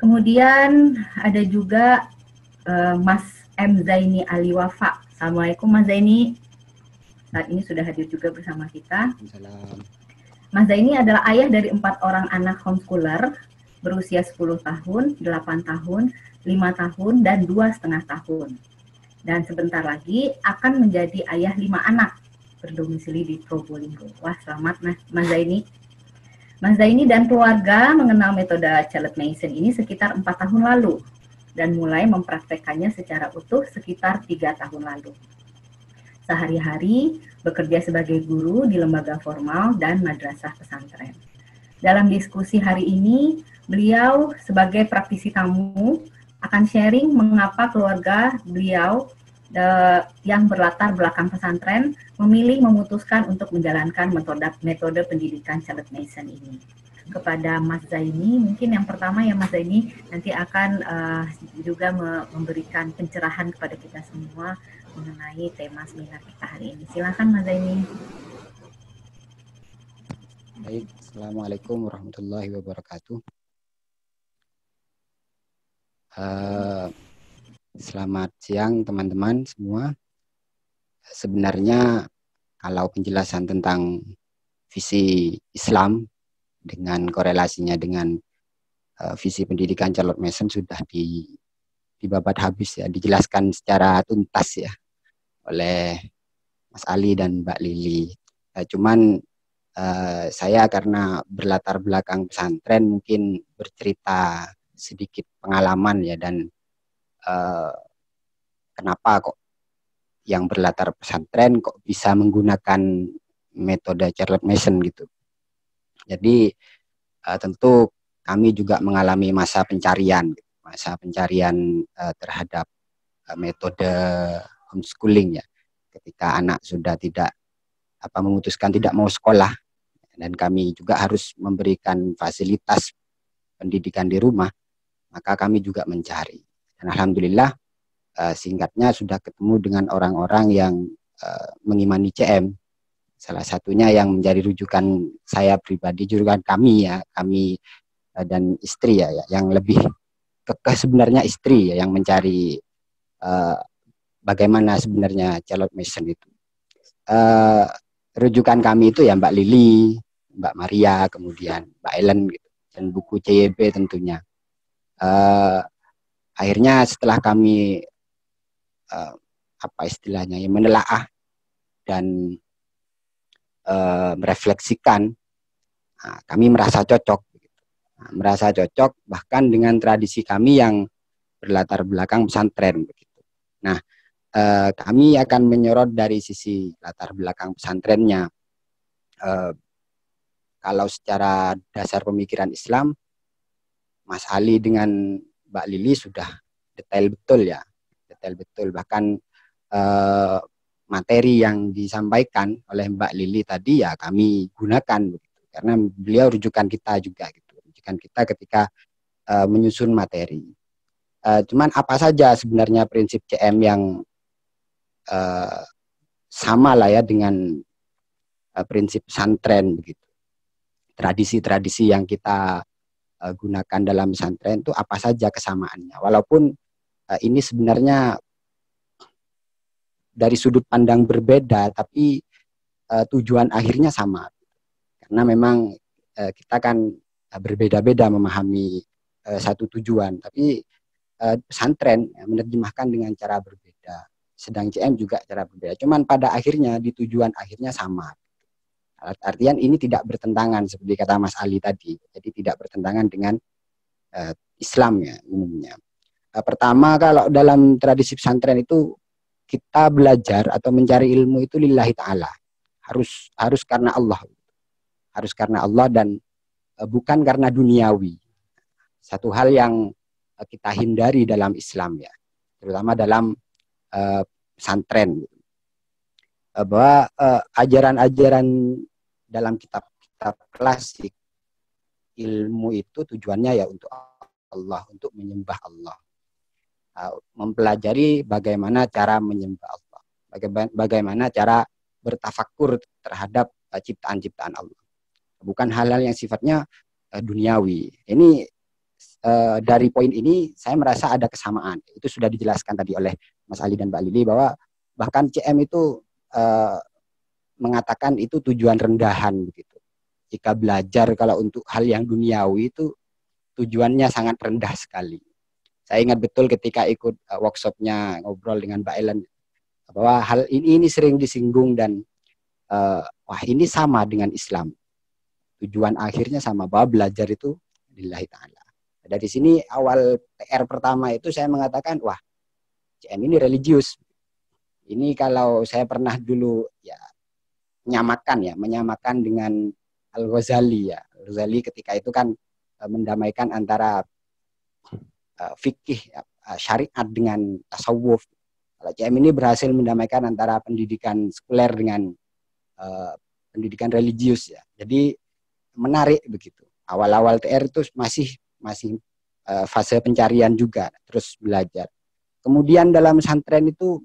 Kemudian ada juga Mas M. Zaini Ali Wafa. Assalamualaikum Mas Zaini. Saat ini sudah hadir juga bersama kita. Salam. Mas Zaini adalah ayah dari 4 orang anak homeschooler berusia 10 tahun, 8 tahun, 5 tahun, dan 2,5 tahun. Dan sebentar lagi akan menjadi ayah 5 anak berdomisili di Probolinggo. Wah, selamat Mas Zaini. Mas Zaini dan keluarga mengenal metode Charlotte Mason ini sekitar 4 tahun lalu dan mulai mempraktekkannya secara utuh sekitar 3 tahun lalu. Sehari-hari bekerja sebagai guru di lembaga formal dan madrasah pesantren. Dalam diskusi hari ini, beliau sebagai praktisi tamu akan sharing mengapa keluarga beliau yang berlatar belakang pesantren memutuskan untuk menjalankan metode pendidikan Charlotte Mason ini. Kepada Mas Zaini, mungkin yang pertama ya Mas Zaini nanti akan juga memberikan pencerahan kepada kita semua mengenai tema seminar kita hari ini. Silakan Mas Zaini. Baik, Assalamualaikum warahmatullahi wabarakatuh. Selamat siang teman-teman semua. Sebenarnya kalau penjelasan tentang visi Islam dengan korelasinya dengan visi pendidikan Charlotte Mason sudah dibabat habis ya, dijelaskan secara tuntas ya oleh Mas Ali dan Mbak Lili. Cuman saya karena berlatar belakang pesantren mungkin bercerita sedikit pengalaman ya, dan kenapa kok yang berlatar pesantren kok bisa menggunakan metode Charlotte Mason gitu. Jadi tentu kami juga mengalami masa pencarian terhadap metode homeschooling ya. Ketika anak sudah memutuskan tidak mau sekolah, dan kami juga harus memberikan fasilitas pendidikan di rumah, maka kami juga mencari. Dan alhamdulillah singkatnya sudah ketemu dengan orang-orang yang mengimani CM. Salah satunya yang menjadi rujukan saya pribadi, rujukan kami ya, kami dan istri ya, yang lebih kekeh sebenarnya istri ya, yang mencari bagaimana sebenarnya Charlotte Mason itu. Rujukan kami itu ya Mbak Lili, Mbak Maria, kemudian Mbak Ellen gitu, dan buku CYB tentunya. Akhirnya setelah kami menelaah dan merefleksikan, kami merasa cocok, bahkan dengan tradisi kami yang berlatar belakang pesantren begitu. Nah, kami akan menyorot dari sisi latar belakang pesantrennya. Kalau secara dasar pemikiran Islam, Mas Ali dengan Mbak Lili sudah detail betul, bahkan materi yang disampaikan oleh Mbak Lili tadi ya kami gunakan begitu, karena beliau rujukan kita juga gitu, rujukan kita ketika menyusun materi. Cuman apa saja sebenarnya prinsip CM yang sama lah ya dengan prinsip pesantren begitu. Tradisi-tradisi yang kita gunakan dalam pesantren itu apa saja kesamaannya, walaupun ini sebenarnya dari sudut pandang berbeda, tapi tujuan akhirnya sama. Karena memang kita kan berbeda-beda memahami satu tujuan, tapi pesantren menerjemahkan dengan cara berbeda, sedang CM juga cara berbeda. Cuman pada akhirnya di tujuan akhirnya sama. Artian ini tidak bertentangan seperti kata Mas Ali tadi, jadi tidak bertentangan dengan Islam ya umumnya. Pertama, kalau dalam tradisi pesantren itu kita belajar atau mencari ilmu itu lillahi ta'ala, harus karena Allah, dan bukan karena duniawi. Satu hal yang kita hindari dalam Islam ya, terutama dalam pesantren, bahwa ajaran-ajaran dalam kitab-kitab klasik, ilmu itu tujuannya ya untuk Allah, untuk menyembah Allah. Mempelajari bagaimana cara menyembah Allah, bagaimana cara bertafakur terhadap ciptaan-ciptaan Allah, bukan hal-hal yang sifatnya duniawi. Ini dari poin ini saya merasa ada kesamaan. Itu sudah dijelaskan tadi oleh Mas Ali dan Mbak Lili bahwa bahkan CM itu mengatakan itu tujuan rendahan begitu. Jika belajar kalau untuk hal yang duniawi itu tujuannya sangat rendah sekali. Saya ingat betul ketika ikut workshopnya ngobrol dengan Mbak Ellen bahwa hal ini sering disinggung dan wah ini sama dengan Islam. Tujuan akhirnya sama bahwa belajar itu lillahi ta'ala. Dari sini awal PR pertama itu saya mengatakan wah CM ini religius. Ini kalau saya pernah dulu ya menyamakan dengan Al-Ghazali ya. Al-Ghazali ketika itu kan mendamaikan antara fikih syariat dengan tasawuf. Kalau CM ini berhasil mendamaikan antara pendidikan sekuler dengan pendidikan religius ya. Jadi menarik begitu. Awal-awal TR itu masih fase pencarian juga, terus belajar. Kemudian dalam pesantren itu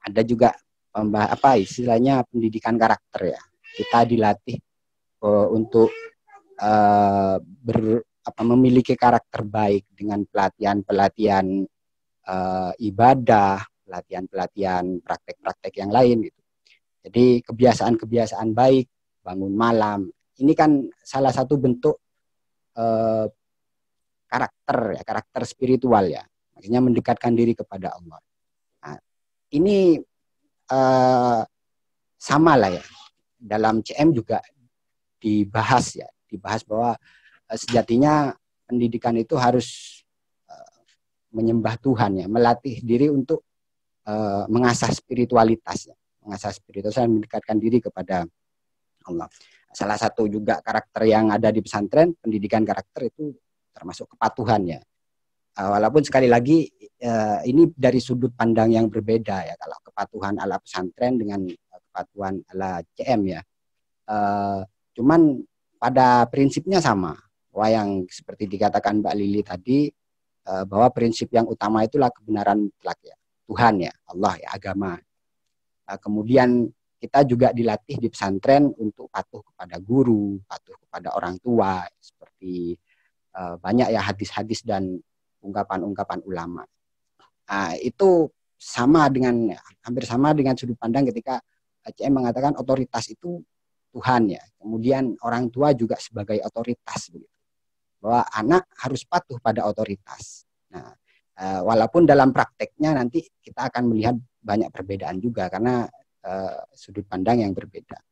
ada juga istilahnya pendidikan karakter ya. Kita dilatih untuk memiliki karakter baik dengan pelatihan ibadah, pelatihan praktek-praktek yang lain gitu. Jadi kebiasaan-kebiasaan baik, bangun malam, ini kan salah satu bentuk karakter spiritual ya. Maksudnya mendekatkan diri kepada Allah. Nah, ini sama lah ya. Dalam CM juga dibahas bahwa sejatinya pendidikan itu harus menyembah Tuhan ya, melatih diri untuk mengasah spiritualitas ya. Mengasah spiritualitas dan mendekatkan diri kepada Allah. Salah satu juga karakter yang ada di pesantren, pendidikan karakter itu termasuk kepatuhan ya. Walaupun sekali lagi ini dari sudut pandang yang berbeda ya. Kalau kepatuhan ala pesantren dengan kepatuhan ala CM ya. Cuman pada prinsipnya sama. Bahwa yang seperti dikatakan Mbak Lili tadi, bahwa prinsip yang utama itulah kebenaran mutlak ya. Tuhan ya, Allah ya, agama. Kemudian kita juga dilatih di pesantren untuk patuh kepada guru, patuh kepada orang tua, seperti banyak ya hadis-hadis dan ungkapan-ungkapan ulama. Itu hampir sama dengan sudut pandang ketika CM mengatakan otoritas itu Tuhan ya. Kemudian orang tua juga sebagai otoritas begitu. Bahwa anak harus patuh pada otoritas. Nah, walaupun dalam prakteknya nanti kita akan melihat banyak perbedaan juga karena sudut pandang yang berbeda.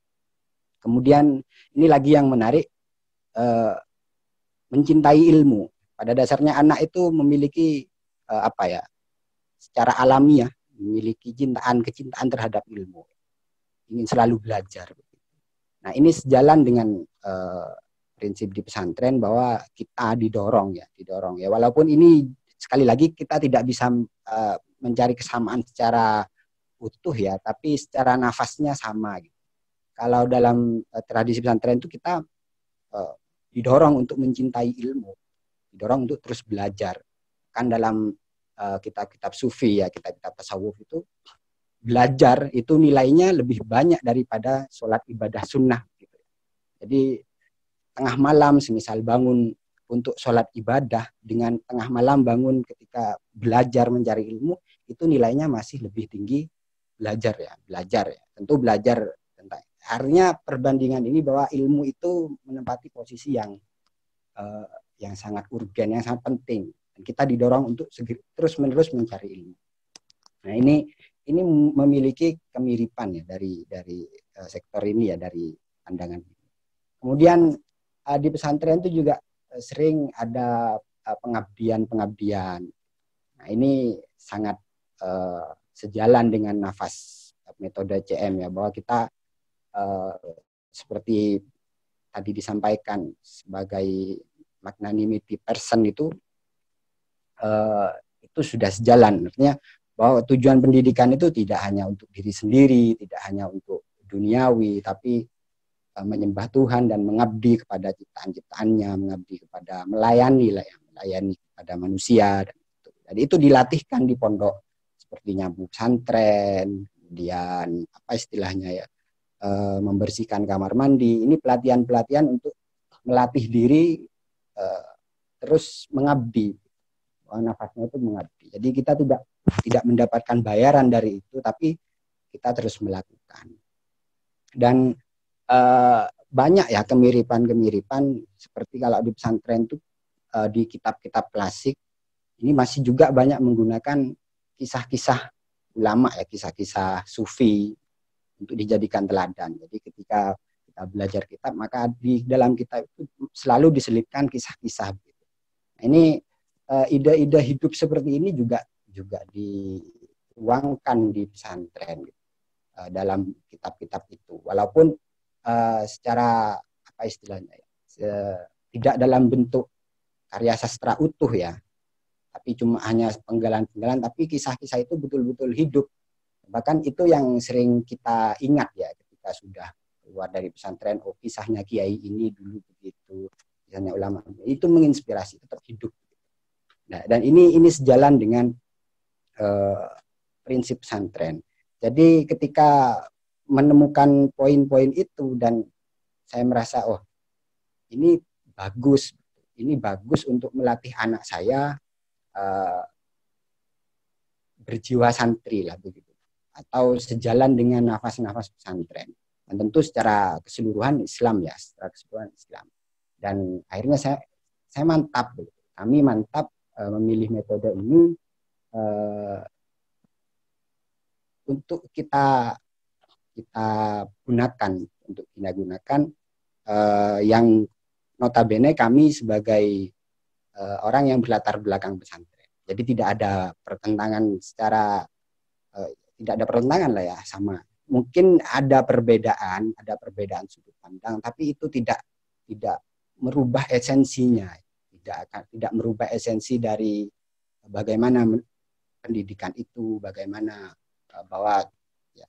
Kemudian ini lagi yang menarik, mencintai ilmu. Pada dasarnya anak itu memiliki secara alamiah memiliki kecintaan terhadap ilmu, ingin selalu belajar. Nah ini sejalan dengan prinsip di pesantren bahwa kita didorong ya. Walaupun ini sekali lagi kita tidak bisa mencari kesamaan secara utuh ya, tapi secara nafasnya sama. Gitu. Kalau dalam tradisi pesantren itu kita didorong untuk mencintai ilmu, didorong untuk terus belajar. Kan dalam kitab-kitab sufi ya, kitab-kitab tasawuf itu belajar itu nilainya lebih banyak daripada sholat ibadah sunnah. Gitu. Jadi tengah malam semisal bangun untuk sholat ibadah dengan tengah malam bangun ketika belajar mencari ilmu itu nilainya masih lebih tinggi belajar ya. Tentu belajar tentang artinya perbandingan ini bahwa ilmu itu menempati posisi yang sangat urgen, yang sangat penting. Dan kita didorong untuk terus-menerus mencari ilmu. Nah, ini memiliki kemiripan ya dari sektor ini ya, dari pandangan. Kemudian di pesantren itu juga sering ada pengabdian. Nah, ini sangat sejalan dengan nafas metode CM ya, bahwa kita seperti tadi disampaikan sebagai magnanimity person itu sudah sejalan. Artinya bahwa tujuan pendidikan itu tidak hanya untuk diri sendiri, tidak hanya untuk duniawi, tapi menyembah Tuhan dan mengabdi kepada ciptaan-ciptaannya, melayani kepada manusia. Jadi itu dilatihkan di pondok seperti nyabu pesantren, kemudian istilahnya ya, membersihkan kamar mandi. Ini pelatihan-pelatihan untuk melatih diri terus mengabdi. Nafasnya itu mengabdi. Jadi kita tidak mendapatkan bayaran dari itu, tapi kita terus melakukan. Dan banyak ya kemiripan-kemiripan seperti kalau di pesantren itu di kitab-kitab klasik ini masih juga banyak menggunakan kisah-kisah ulama ya, kisah-kisah sufi untuk dijadikan teladan. Jadi ketika kita belajar kitab, maka di dalam kitab itu selalu diselipkan kisah-kisah. Nah, ini ide-ide hidup seperti ini juga dituangkan di pesantren dalam kitab-kitab itu. Walaupun secara apa istilahnya ya, tidak dalam bentuk karya sastra utuh ya, tapi cuma hanya penggalan-penggalan, tapi kisah-kisah itu betul-betul hidup. Bahkan itu yang sering kita ingat ya ketika sudah keluar dari pesantren, oh kisahnya kiai ini dulu begitu, kisahnya ulama itu menginspirasi, tetap hidup. Nah, dan ini sejalan dengan prinsip pesantren. Jadi ketika menemukan poin-poin itu dan saya merasa oh ini bagus untuk melatih anak saya berjiwa santri lah begitu, atau sejalan dengan nafas-nafas pesantren. Dan tentu secara keseluruhan Islam ya, Dan akhirnya saya mantap, kami mantap memilih metode ini untuk kita gunakan, yang notabene kami sebagai orang yang berlatar belakang pesantren. Jadi tidak ada pertentangan tidak ada pertentangan lah ya sama. Mungkin ada perbedaan sudut pandang, tapi itu tidak merubah esensinya, tidak merubah esensi dari bagaimana pendidikan itu, bagaimana bahwa ya,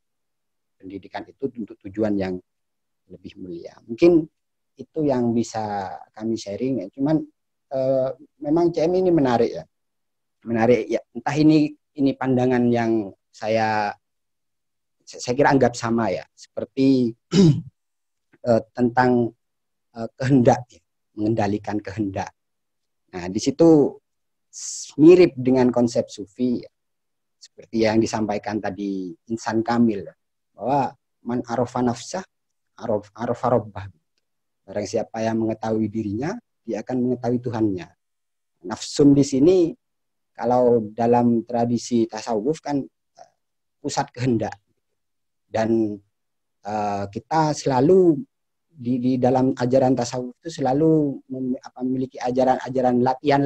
pendidikan itu untuk tujuan yang lebih mulia. Mungkin itu yang bisa kami sharing ya. Cuman memang CM ini menarik ya, entah ini pandangan yang saya kira anggap sama ya, seperti tentang kehendak ya, mengendalikan kehendak. Nah di situ mirip dengan konsep sufi ya, seperti yang disampaikan tadi insan kamil ya, bahwa man arafa nafsah arafa rabbah. Barang siapa yang mengetahui dirinya, dia akan mengetahui Tuhannya. Nafsun di sini kalau dalam tradisi tasawuf kan pusat kehendak. Dan kita selalu di dalam ajaran tasawuf itu selalu memiliki ajaran latihan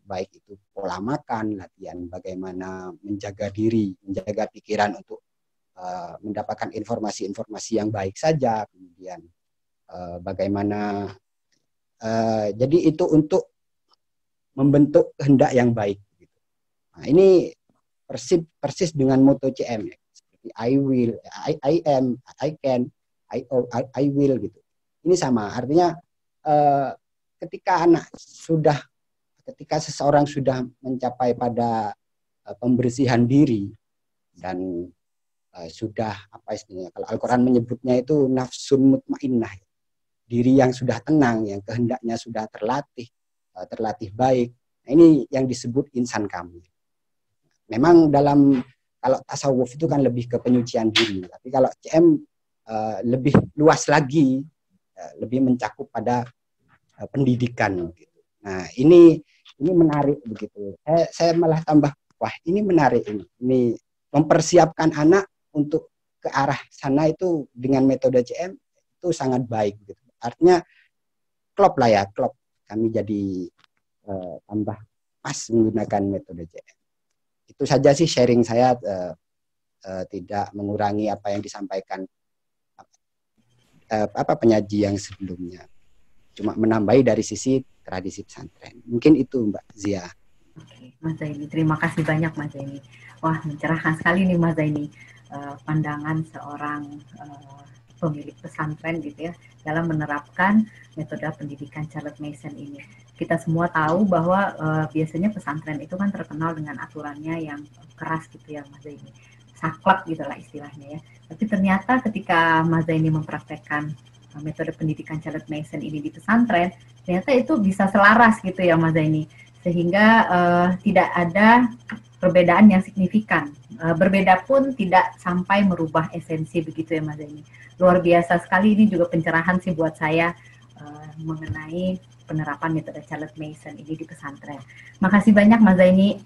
baik itu pola makan, latihan bagaimana menjaga diri, menjaga pikiran untuk mendapatkan informasi-informasi yang baik saja, kemudian bagaimana jadi itu untuk membentuk kehendak yang baik gitu. Nah, ini persis dengan moto CM ya. Seperti I will, I am, I can, I will gitu. Ini sama, artinya ketika seseorang sudah mencapai pada pembersihan diri dan sudah apa istilahnya, kalau Al-Quran menyebutnya itu nafsun mutmainnah, diri yang sudah tenang, yang kehendaknya sudah terlatih baik. Nah, ini yang disebut insan kamil. Memang kalau tasawuf itu kan lebih ke penyucian diri, tapi kalau CM lebih luas lagi, lebih mencakup pada pendidikan gitu. Nah ini menarik begitu. Saya malah tambah wah ini menarik ini mempersiapkan anak untuk ke arah sana itu dengan metode CM itu sangat baik gitu. Artinya klop kami jadi tambah pas menggunakan metode CM. Itu saja sih sharing saya, tidak mengurangi apa yang disampaikan penyaji yang sebelumnya, cuma menambahi dari sisi tradisi pesantren. Mungkin itu Mbak Zia. Oke, Mas Zaini, terima kasih banyak Mas Zaini. Wah, mencerahkan sekali nih Mas Zaini, pandangan seorang pemilik pesantren gitu ya dalam menerapkan metode pendidikan Charlotte Mason ini. Kita semua tahu bahwa biasanya pesantren itu kan terkenal dengan aturannya yang keras gitu ya Mas Zaini, saklek gitu lah istilahnya ya. Tapi ternyata ketika Mas Zaini mempraktekkan metode pendidikan Charlotte Mason ini di pesantren, ternyata itu bisa selaras gitu ya Mas Zaini, sehingga tidak ada perbedaan yang signifikan. Berbeda pun tidak sampai merubah esensi begitu ya Mas Zaini. Luar biasa sekali, ini juga pencerahan sih buat saya mengenai penerapan metode Charlotte Mason ini di pesantren. Makasih banyak Mas Zaini